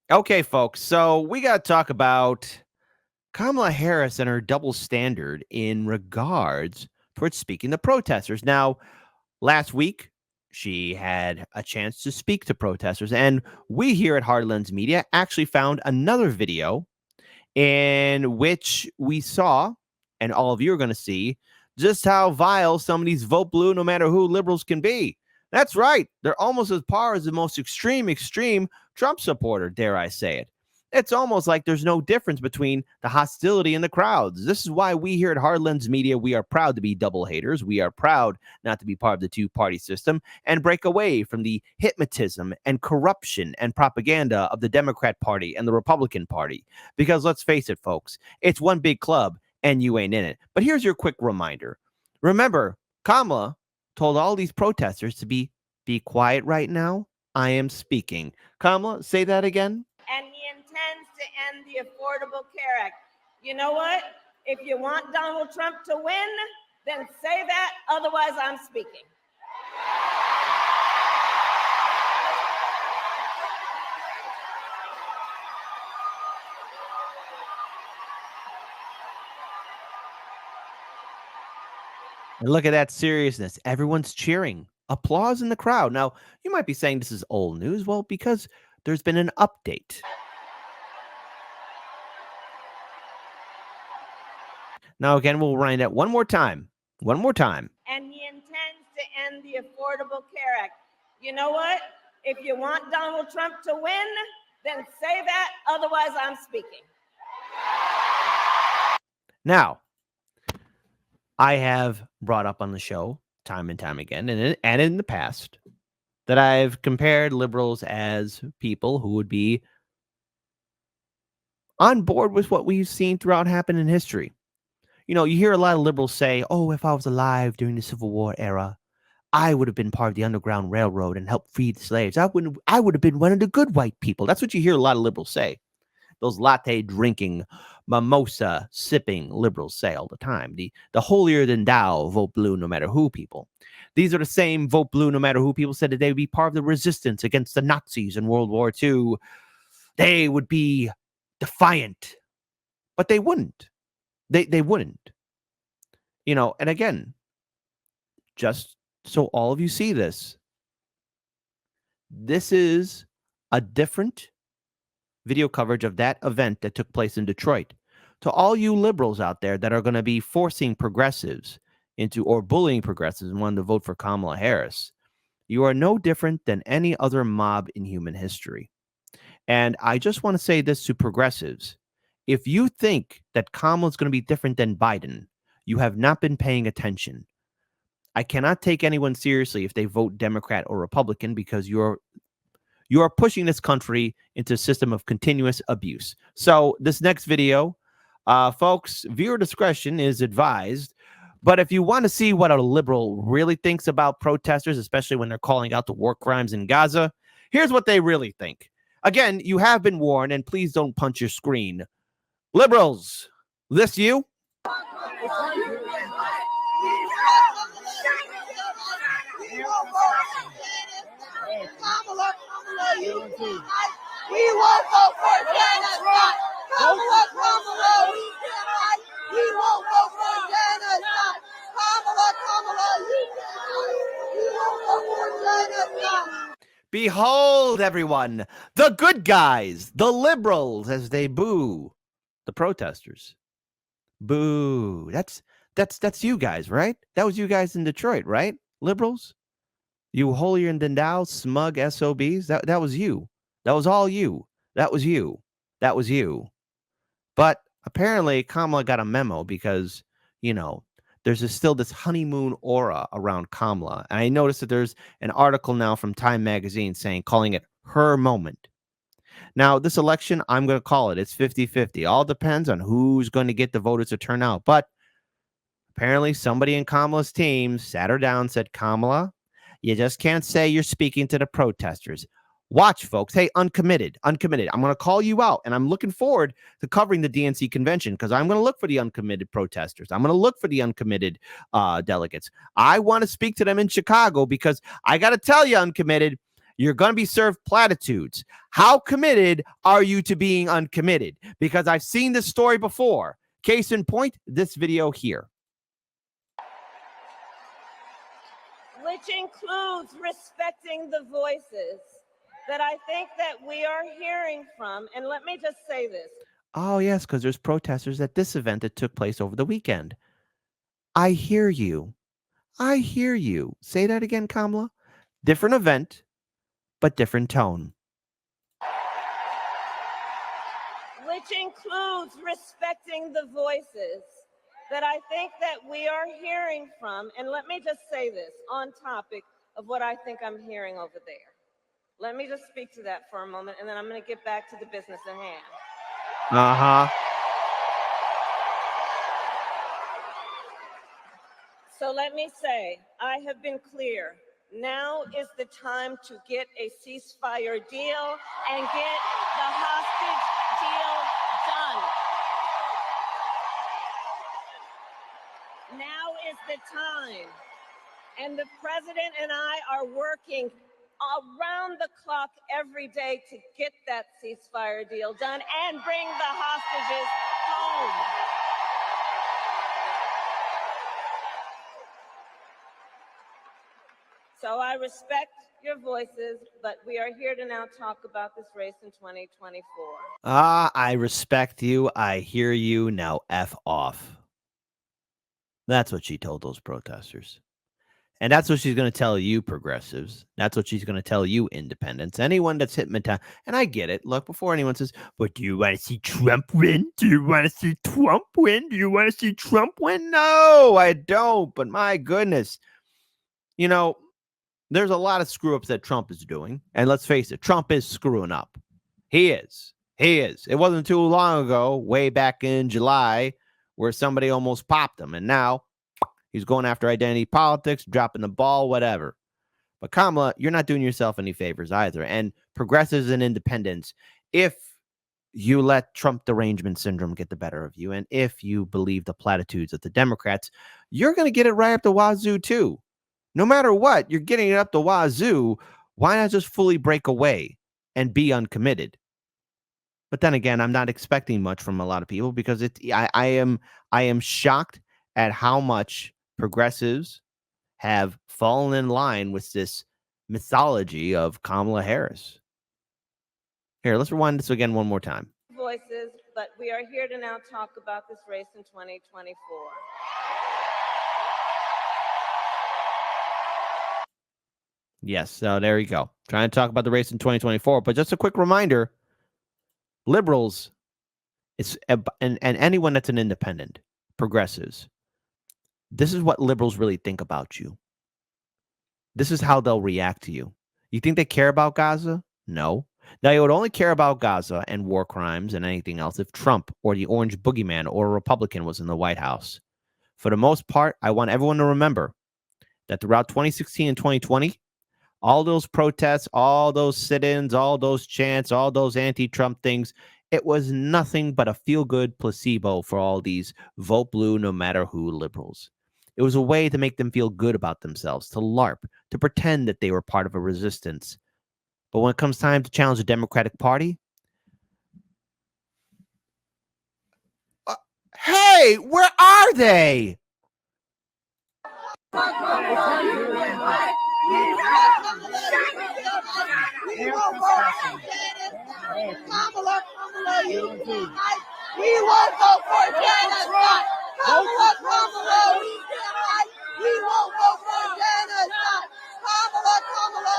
Okay, folks. So we got to talk about Kamala Harris and her double standard in regards towards speaking to protesters. Now, last week, she had a chance to speak to protesters, and we here at Hardlands Media actually found another video in which we saw, and all of you are going to see, just how vile some of these vote blue, no matter who liberals can be. That's right. They're almost as far as the most extreme Trump supporter, dare I say it. It's almost like there's no difference between the hostility and the crowds. This is why we here at Hardlands Media, we are proud to be double haters. We are proud not to be part of the two-party system and break away from the hypnotism and corruption and propaganda of the Democrat Party and the Republican Party. Because let's face it, folks, it's one big club and you ain't in it. But here's your quick reminder. Remember, Kamala told all these protesters to be quiet right now. I am speaking. Kamala, say that again. And he intends to end the Affordable Care Act. You know what? If you want Donald Trump to win, then say that. Otherwise, I'm speaking. And look at that seriousness. Everyone's cheering. Applause in the crowd. Now, you might be saying this is old news. Well, because there's been an update. Now, again, we'll wind it one more time. One more time. And he intends to end the Affordable Care Act. You know what? If you want Donald Trump to win, then say that. Otherwise, I'm speaking. Now, I have brought up on the show time and time again, and in the past, that I've compared liberals as people who would be on board with what we've seen throughout happen in history. You know, you hear a lot of liberals say, oh, if I was alive during the Civil War era, I would have been part of the Underground Railroad and helped free the slaves. I would have been one of the good white people. That's what you hear a lot of liberals say. Those latte drinking, mimosa sipping liberals say all the time. The holier than thou vote blue no matter who people. These are the same vote blue no matter who people said that they would be part of the resistance against the Nazis in World War II. They would be defiant, but they wouldn't. They wouldn't. You know, and again, just so all of you see this, this is a different video coverage of that event that took place in Detroit. To all you liberals out there that are going to be forcing progressives into or bullying progressives and wanting to vote for Kamala Harris, you are no different than any other mob in human history. And I just want to say this to progressives. If you think that Kamala is going to be different than Biden, you have not been paying attention. I cannot take anyone seriously if they vote Democrat or Republican because you are pushing this country into a system of continuous abuse. So this next video, folks, viewer discretion is advised. But if you want to see what a liberal really thinks about protesters, especially when they're calling out the war crimes in Gaza, here's what they really think. Again, you have been warned, and please don't punch your screen. Liberals, this you? Kamala, we won't vote for genocide. Kamala, we won't vote for genocide. Kamala, we won't vote for genocide. Behold, everyone, the good guys, the liberals, as they boo the protesters. Boo. That's you guys, right? That was you guys in Detroit, right? Liberals? You holier than thou, smug SOBs. That was you. That was all you. That was you. That was you. But apparently Kamala got a memo because, you know, there's still this honeymoon aura around Kamala. And I noticed that there's an article now from Time Magazine calling it her moment. Now, this election, I'm going to call it. It's 50-50. All depends on who's going to get the voters to turn out. But apparently somebody in Kamala's team sat her down and said, Kamala, you just can't say you're speaking to the protesters. Watch, folks. Hey, uncommitted. I'm going to call you out, and I'm looking forward to covering the DNC convention because I'm going to look for the uncommitted protesters. I'm going to look for the uncommitted delegates. I want to speak to them in Chicago because I got to tell you, uncommitted, You're going to be served platitudes. How committed are you to being uncommitted? Because I've seen this story before. Case in point, this video here. Which includes respecting the voices that I think that we are hearing from. And let me just say this. Oh, yes, because there's protesters at this event that took place over the weekend. I hear you. I hear you. Say that again, Kamala. Different event, but different tone. Which includes respecting the voices that I think that we are hearing from. And let me just say this on topic of what I think I'm hearing over there. Let me just speak to that for a moment, and then I'm going to get back to the business at hand. Uh-huh. So let me say, I have been clear. Now is the time to get a ceasefire deal and get the hostage deal done. Now is the time. And the president and I are working around the clock every day to get that ceasefire deal done and bring the hostages home. So I respect your voices, but we are here to now talk about this race in 2024. I respect you. I hear you. Now F off. That's what she told those protesters. And that's what she's going to tell you, progressives. That's what she's going to tell you, independents. Anyone that's hypnotized. And I get it. Look, before anyone says, but do you want to see Trump win? Do you want to see Trump win? Do you want to see Trump win? No, I don't. But my goodness. You know, there's a lot of screw-ups that Trump is doing. And let's face it, Trump is screwing up. He is. He is. It wasn't too long ago, way back in July, where somebody almost popped him. And now he's going after identity politics, dropping the ball, whatever. But Kamala, you're not doing yourself any favors either. And progressives and independents, if you let Trump derangement syndrome get the better of you, and if you believe the platitudes of the Democrats, you're going to get it right up the wazoo too. No matter what, you're getting it up the wazoo. Why not just fully break away and be uncommitted? But then again, I'm not expecting much from a lot of people because I am shocked at how much progressives have fallen in line with this mythology of Kamala Harris. Here, let's rewind this again one more time. Voices, but we are here to now talk about this race in 2024. Yes, so there you go. Trying to talk about the race in 2024. But just a quick reminder, liberals, and anyone that's an independent, progressives, this is what liberals really think about you. This is how they'll react to you. You think they care about Gaza? No. They would only care about Gaza and war crimes and anything else if Trump or the orange boogeyman or a Republican was in the White House. For the most part, I want everyone to remember that throughout 2016 and 2020, all those protests, all those sit-ins, all those chants, all those anti-Trump things, it was nothing but a feel-good placebo for all these vote blue no matter who liberals. It was a way to make them feel good about themselves, to LARP, to pretend that they were part of a resistance. But when it comes time to challenge the Democratic Party, hey, where are they? Kamala, you we won't vote for genocide. Kamala, we won't vote for genocide. Kamala,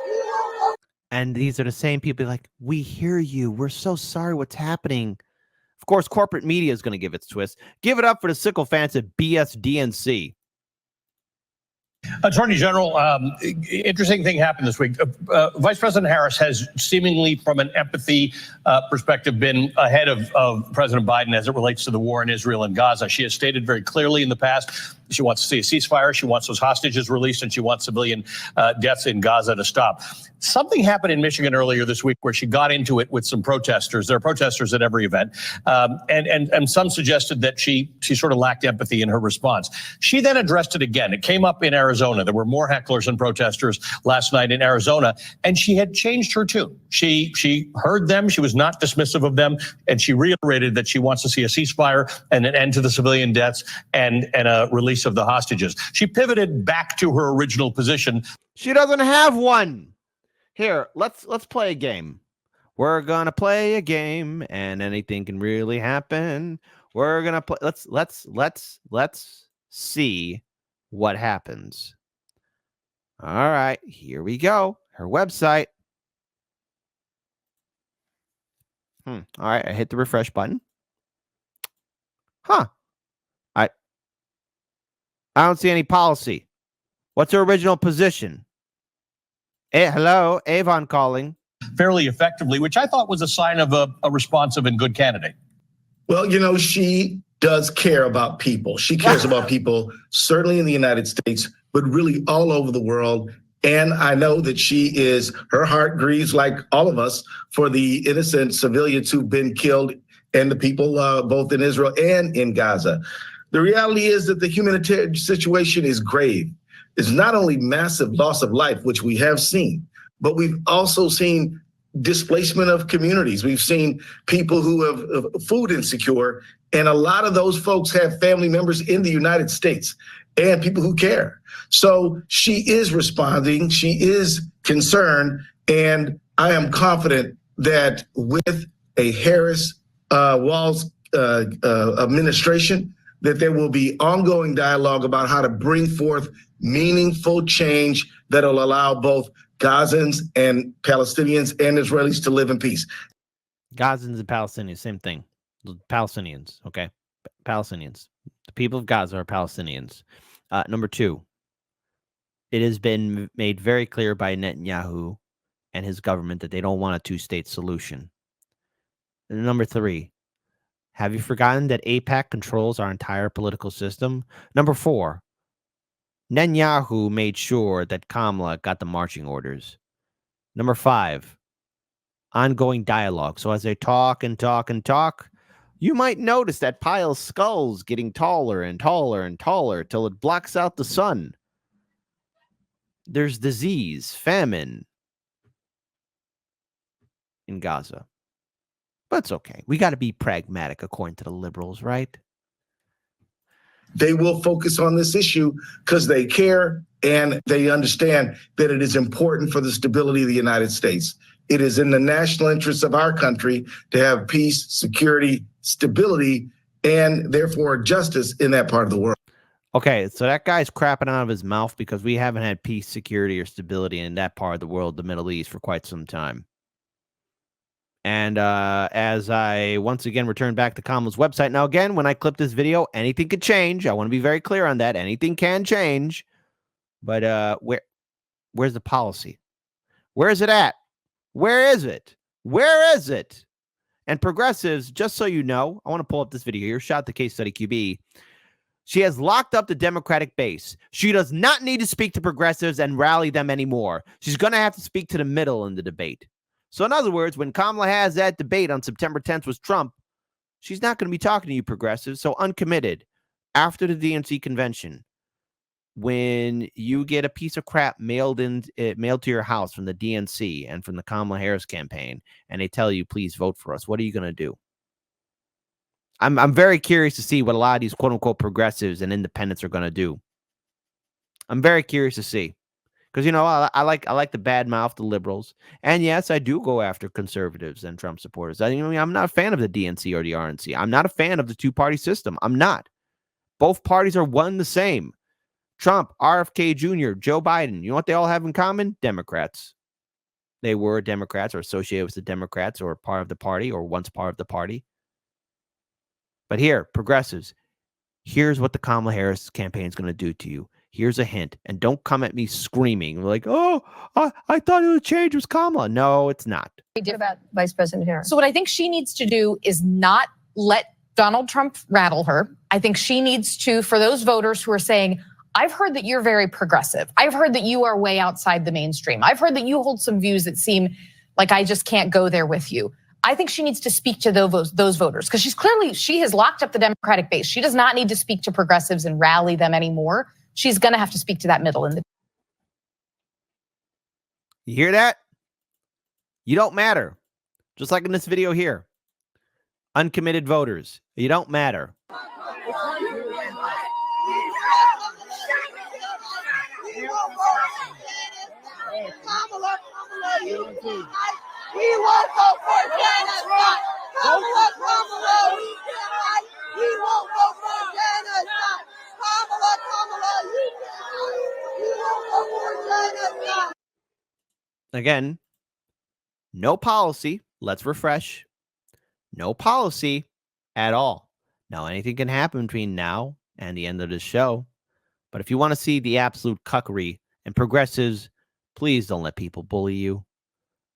you won't vote. And these are the same people like, we hear you. We're so sorry what's happening. Of course, corporate media is going to give its twist. Give it up for the sycophants at BSDNC. Attorney General, interesting thing happened this week. Vice President Harris has seemingly, from an empathy perspective, been ahead of President Biden as it relates to the war in Israel and Gaza. She has stated very clearly in the past She wants to see a ceasefire. She wants those hostages released, and she wants civilian deaths in Gaza to stop. Something happened in Michigan earlier this week where she got into it with some protesters. There are protesters at every event, and some suggested that she sort of lacked empathy in her response. She then addressed it again. It came up in Arizona. There were more hecklers and protesters last night in Arizona, and she had changed her tune. She heard them. She was not dismissive of them, and she reiterated that she wants to see a ceasefire and an end to the civilian deaths and a release of the hostages. She pivoted back to her original position. She doesn't have one. Here, let's play a game. We're gonna play a game, and anything can really happen. We're gonna play. Let's see what happens. All right, here we go. Her website. All right, I hit the refresh button. Huh. I don't see any policy. What's her original position? Hello, Avon calling. Fairly effectively, which I thought was a sign of a responsive and good candidate. Well, you know, she does care about people. She cares about people, certainly in the United States, but really all over the world. And I know that her heart grieves, like all of us, for the innocent civilians who've been killed and the people both in Israel and in Gaza. The reality is that the humanitarian situation is grave. It's not only massive loss of life, which we have seen, but we've also seen displacement of communities. We've seen people who have food insecure, and a lot of those folks have family members in the United States and people who care. So she is responding, she is concerned, and I am confident that with a Harris-Walz administration, that there will be ongoing dialogue about how to bring forth meaningful change that will allow both Gazans and Palestinians and Israelis to live in peace. Gazans and Palestinians, same thing. Palestinians, okay? Palestinians. The people of Gaza are Palestinians. Number two, it has been made very clear by Netanyahu and his government that they don't want a two-state solution. And number three, have you forgotten that AIPAC controls our entire political system? Number four, Netanyahu made sure that Kamala got the marching orders. Number five, ongoing dialogue. So as they talk and talk and talk, you might notice that pile of skulls getting taller and taller and taller till it blocks out the sun. There's disease, famine in Gaza. But it's okay. We got to be pragmatic according to the liberals, right? They will focus on this issue because they care and they understand that it is important for the stability of the United States. It is in the national interest of our country to have peace, security, stability, and therefore justice in that part of the world. Okay, so that guy's crapping out of his mouth because we haven't had peace, security, or stability in that part of the world, the Middle East, for quite some time. And as I once again return back to Kamala's website. Now, again, when I clip this video, anything could change. I want to be very clear on that. Anything can change. But where's the policy? Where is it at? Where is it? Where is it? And progressives, just so you know, I want to pull up this video here. Shot the case study QB. She has locked up the Democratic base. She does not need to speak to progressives and rally them anymore. She's going to have to speak to the middle in the debate. So in other words, when Kamala has that debate on September 10th with Trump, she's not going to be talking to you progressives. So uncommitted after the DNC convention, when you get a piece of crap mailed to your house from the DNC and from the Kamala Harris campaign, and they tell you, please vote for us, what are you going to do? I'm very curious to see what a lot of these quote unquote progressives and independents are going to do. I'm very curious to see. Because, you know, I like to badmouth the liberals. And yes, I do go after conservatives and Trump supporters. I'm not a fan of the DNC or the RNC. I'm not a fan of the two-party system. I'm not. Both parties are one and the same. Trump, RFK Jr., Joe Biden. You know what they all have in common? Democrats. They were Democrats or associated with the Democrats or part of the party or once part of the party. But here, progressives, here's what the Kamala Harris campaign is going to do to you. Here's a hint. And don't come at me screaming like, oh, I thought the change was Kamala. No, it's not. About Vice President Harris. So what I think she needs to do is not let Donald Trump rattle her. I think she needs to, for those voters who are saying, I've heard that you're very progressive. I've heard that you are way outside the mainstream. I've heard that you hold some views that seem like I just can't go there with you. I think she needs to speak to those voters because she has locked up the Democratic base. She does not need to speak to progressives and rally them anymore. She's going to have to speak to that middle. You hear that? You don't matter. Just like in this video here. Uncommitted voters. You don't matter. Kamala, we won't go for genocide. Kamala, we won't go for genocide. Kamala, we won't go for genocide. Again, no policy. Let's refresh. No policy at all. Now, anything can happen between now and the end of this show. But if you want to see the absolute cuckery and progressives, please don't let people bully you.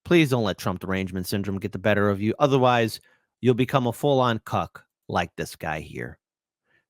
Please don't let Trump derangement syndrome get the better of you. Otherwise, you'll become a full-on cuck like this guy here.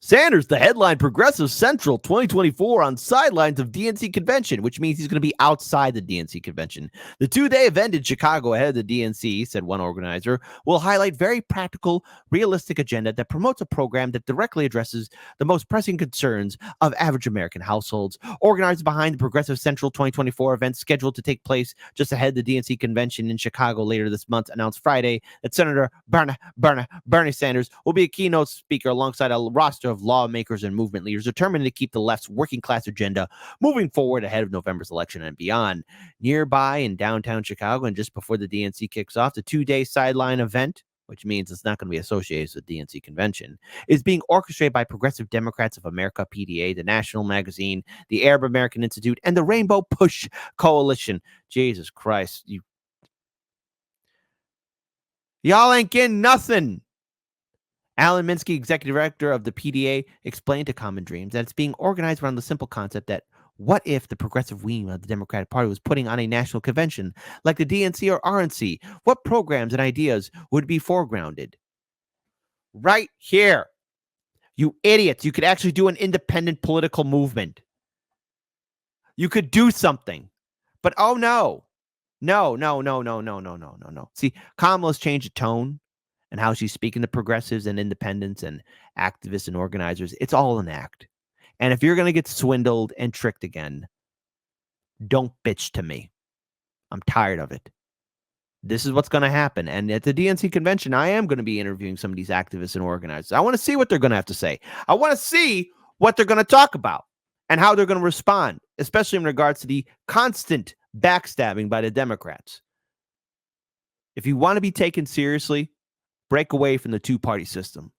Sanders, the headline Progressive Central 2024 on sidelines of DNC convention, which means he's going to be outside the DNC convention. The two-day event in Chicago ahead of the DNC, said one organizer, will highlight very practical, realistic agenda that promotes a program that directly addresses the most pressing concerns of average American households. Organizers behind the Progressive Central 2024 event scheduled to take place just ahead of the DNC convention in Chicago later this month announced Friday that Senator Bernie Sanders will be a keynote speaker alongside a roster of lawmakers and movement leaders determined to keep the left's working class agenda moving forward ahead of November's election and beyond. Nearby in downtown Chicago and just before the DNC kicks off, the two-day sideline event, which means it's not going to be associated with the DNC convention, is being orchestrated by Progressive Democrats of America, PDA, the National Magazine, the Arab American Institute, and the Rainbow Push Coalition. Jesus Christ. Y'all ain't getting nothing. Alan Minsky, executive director of the PDA, explained to Common Dreams that it's being organized around the simple concept that what if the progressive wing of the Democratic Party was putting on a national convention like the DNC or RNC? What programs and ideas would be foregrounded? Right here. You idiots. You could actually do an independent political movement. You could do something. But oh no. No. See, Kamala's changed the tone. And how she's speaking to progressives and independents and activists and organizers. It's all an act. And if you're going to get swindled and tricked again, don't bitch to me. I'm tired of it. This is what's going to happen. And at the DNC convention, I am going to be interviewing some of these activists and organizers. I want to see what they're going to have to say. I want to see what they're going to talk about and how they're going to respond, especially in regards to the constant backstabbing by the Democrats. If you want to be taken seriously, break away from the two-party system.